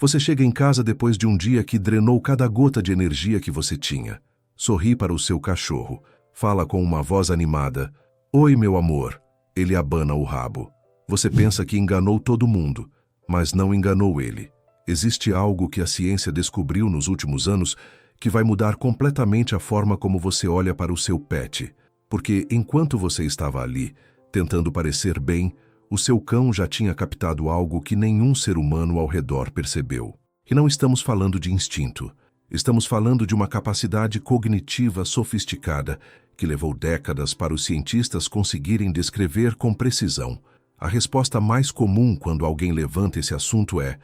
Você chega em casa depois de um dia que drenou cada gota de energia que você tinha. Sorri para o seu cachorro. Fala com uma voz animada. Oi, meu amor. Ele abana o rabo. Você pensa que enganou todo mundo, mas não enganou ele. Existe algo que a ciência descobriu nos últimos anos que vai mudar completamente a forma como você olha para o seu pet. Porque enquanto você estava ali, tentando parecer bem, o seu cão já tinha captado algo que nenhum ser humano ao redor percebeu. E não estamos falando de instinto. Estamos falando de uma capacidade cognitiva sofisticada que levou décadas para os cientistas conseguirem descrever com precisão. A resposta mais comum quando alguém levanta esse assunto é: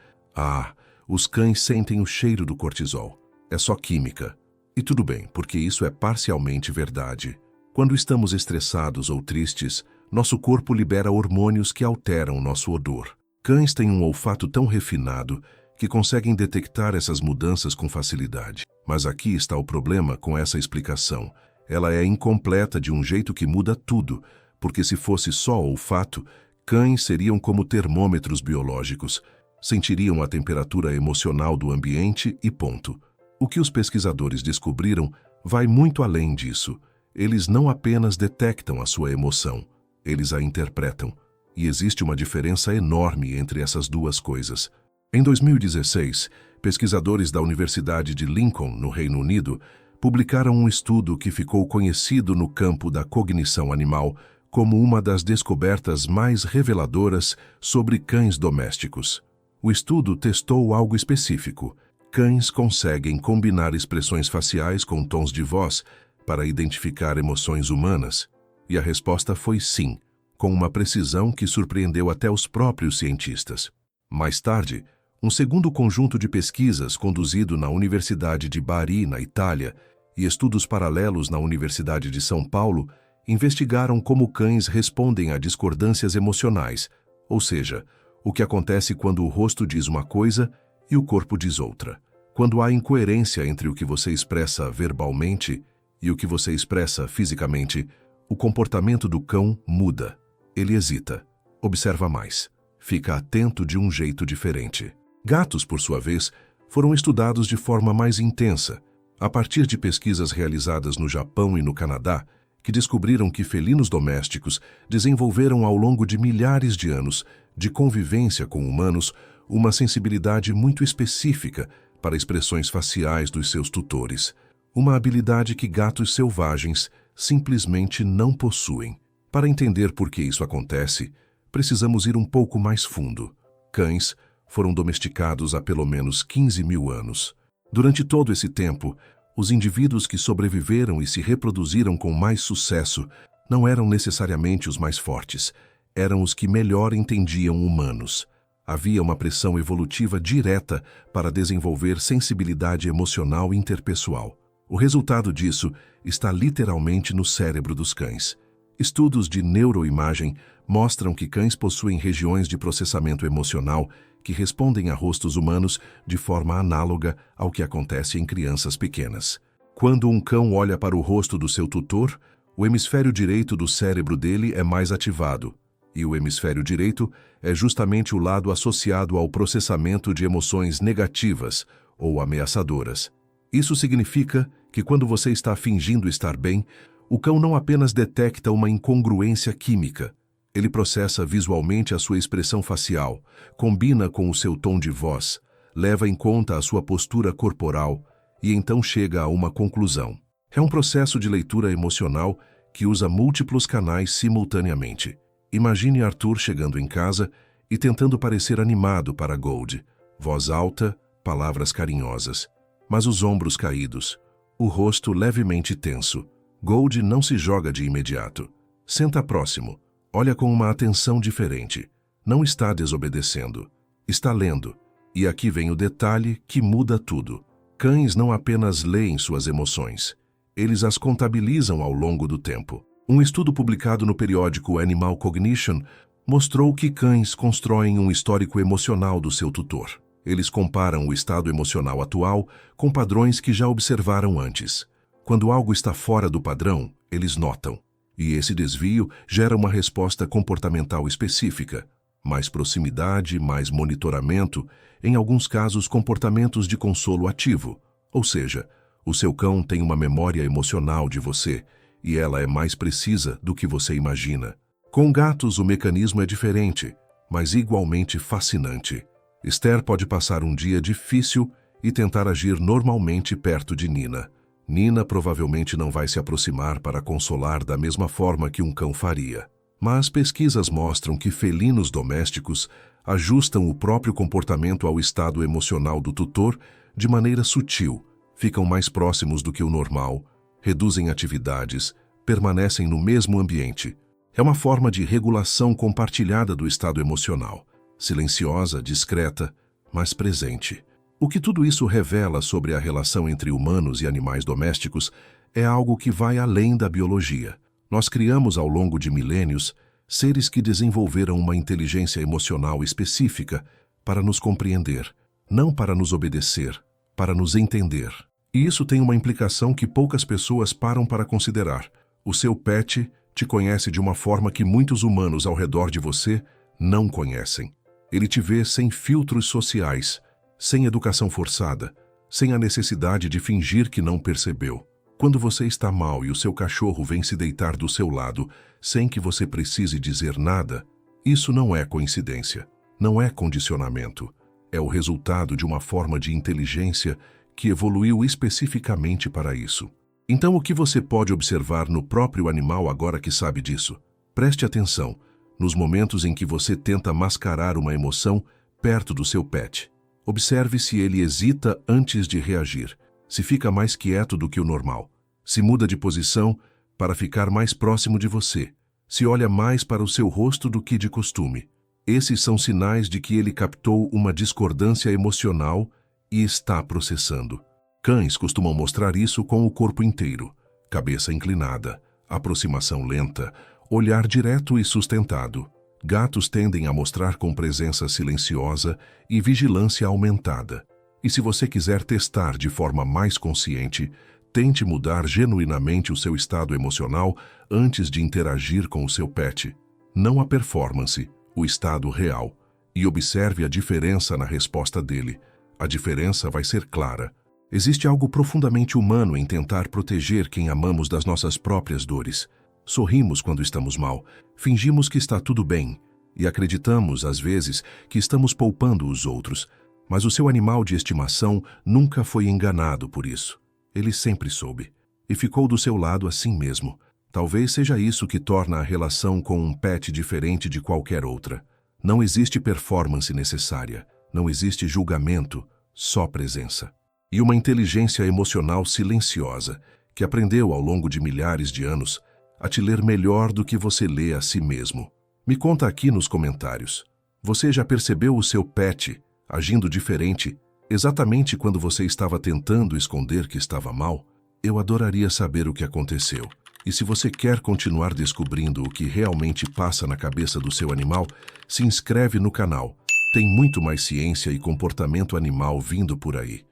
os cães sentem o cheiro do cortisol. É só química. E tudo bem, porque isso é parcialmente verdade. Quando estamos estressados ou tristes, nosso corpo libera hormônios que alteram nosso odor. Cães têm um olfato tão refinado que conseguem detectar essas mudanças com facilidade. Mas aqui está o problema com essa explicação. Ela é incompleta de um jeito que muda tudo, porque se fosse só olfato, cães seriam como termômetros biológicos. Sentiriam a temperatura emocional do ambiente e ponto. O que os pesquisadores descobriram vai muito além disso. Eles não apenas detectam a sua emoção, eles a interpretam. E existe uma diferença enorme entre essas duas coisas. Em 2016, pesquisadores da Universidade de Lincoln, no Reino Unido, publicaram um estudo que ficou conhecido no campo da cognição animal como uma das descobertas mais reveladoras sobre cães domésticos. O estudo testou algo específico. Cães conseguem combinar expressões faciais com tons de voz para identificar emoções humanas? E a resposta foi sim, com uma precisão que surpreendeu até os próprios cientistas. Mais tarde, um segundo conjunto de pesquisas conduzido na Universidade de Bari, na Itália, e estudos paralelos na Universidade de São Paulo, investigaram como cães respondem a discordâncias emocionais, ou seja, o que acontece quando o rosto diz uma coisa e o corpo diz outra. Quando há incoerência entre o que você expressa verbalmente e o que você expressa fisicamente, o comportamento do cão muda. Ele hesita, observa mais, fica atento de um jeito diferente. Gatos, por sua vez, foram estudados de forma mais intensa, a partir de pesquisas realizadas no Japão e no Canadá, que descobriram que felinos domésticos desenvolveram ao longo de milhares de anos de convivência com humanos uma sensibilidade muito específica para expressões faciais dos seus tutores, uma habilidade que gatos selvagens simplesmente não possuem. Para entender por que isso acontece, precisamos ir um pouco mais fundo. Cães foram domesticados há pelo menos 15 mil anos. Durante todo esse tempo, os indivíduos que sobreviveram e se reproduziram com mais sucesso não eram necessariamente os mais fortes, eram os que melhor entendiam humanos. Havia uma pressão evolutiva direta para desenvolver sensibilidade emocional interpessoal. O resultado disso está literalmente no cérebro dos cães. Estudos de neuroimagem mostram que cães possuem regiões de processamento emocional que respondem a rostos humanos de forma análoga ao que acontece em crianças pequenas. Quando um cão olha para o rosto do seu tutor, o hemisfério direito do cérebro dele é mais ativado, e o hemisfério direito é justamente o lado associado ao processamento de emoções negativas ou ameaçadoras. Isso significa que quando você está fingindo estar bem, o cão não apenas detecta uma incongruência química, ele processa visualmente a sua expressão facial, combina com o seu tom de voz, leva em conta a sua postura corporal e então chega a uma conclusão. É um processo de leitura emocional que usa múltiplos canais simultaneamente. Imagine Arthur chegando em casa e tentando parecer animado para Gold. Voz alta, palavras carinhosas, mas os ombros caídos, o rosto levemente tenso. Gold não se joga de imediato. Senta próximo, olha com uma atenção diferente. Não está desobedecendo, está lendo. E aqui vem o detalhe que muda tudo. Cães não apenas leem suas emoções, eles as contabilizam ao longo do tempo. Um estudo publicado no periódico Animal Cognition mostrou que cães constroem um histórico emocional do seu tutor. Eles comparam o estado emocional atual com padrões que já observaram antes. Quando algo está fora do padrão, eles notam. E esse desvio gera uma resposta comportamental específica. Mais proximidade, mais monitoramento, em alguns casos, comportamentos de consolo ativo, ou seja, o seu cão tem uma memória emocional de você e ela é mais precisa do que você imagina. Com gatos, o mecanismo é diferente, mas igualmente fascinante. Esther pode passar um dia difícil e tentar agir normalmente perto de Nina. Nina provavelmente não vai se aproximar para consolar da mesma forma que um cão faria. Mas pesquisas mostram que felinos domésticos ajustam o próprio comportamento ao estado emocional do tutor de maneira sutil, ficam mais próximos do que o normal, reduzem atividades, permanecem no mesmo ambiente. É uma forma de regulação compartilhada do estado emocional, silenciosa, discreta, mas presente. O que tudo isso revela sobre a relação entre humanos e animais domésticos é algo que vai além da biologia. Nós criamos ao longo de milênios seres que desenvolveram uma inteligência emocional específica para nos compreender, não para nos obedecer, para nos entender. E isso tem uma implicação que poucas pessoas param para considerar. O seu pet te conhece de uma forma que muitos humanos ao redor de você não conhecem. Ele te vê sem filtros sociais, sem educação forçada, sem a necessidade de fingir que não percebeu. Quando você está mal e o seu cachorro vem se deitar do seu lado, sem que você precise dizer nada, isso não é coincidência, não é condicionamento. É o resultado de uma forma de inteligência que evoluiu especificamente para isso. Então, o que você pode observar no próprio animal agora que sabe disso? Preste atenção nos momentos em que você tenta mascarar uma emoção perto do seu pet. Observe se ele hesita antes de reagir, se fica mais quieto do que o normal, se muda de posição para ficar mais próximo de você, se olha mais para o seu rosto do que de costume. Esses são sinais de que ele captou uma discordância emocional e está processando. Cães costumam mostrar isso com o corpo inteiro, cabeça inclinada, aproximação lenta, olhar direto e sustentado. Gatos tendem a mostrar com presença silenciosa e vigilância aumentada. E se você quiser testar de forma mais consciente, tente mudar genuinamente o seu estado emocional antes de interagir com o seu pet. Não a performance, o estado real. E observe a diferença na resposta dele. A diferença vai ser clara. Existe algo profundamente humano em tentar proteger quem amamos das nossas próprias dores. Sorrimos quando estamos mal, fingimos que está tudo bem e acreditamos, às vezes, que estamos poupando os outros. Mas o seu animal de estimação nunca foi enganado por isso. Ele sempre soube e ficou do seu lado assim mesmo. Talvez seja isso que torna a relação com um pet diferente de qualquer outra. Não existe performance necessária, não existe julgamento, só presença. E uma inteligência emocional silenciosa, que aprendeu ao longo de milhares de anos a te ler melhor do que você lê a si mesmo. Me conta aqui nos comentários. Você já percebeu o seu pet agindo diferente exatamente quando você estava tentando esconder que estava mal? Eu adoraria saber o que aconteceu. E se você quer continuar descobrindo o que realmente passa na cabeça do seu animal, se inscreve no canal. Tem muito mais ciência e comportamento animal vindo por aí.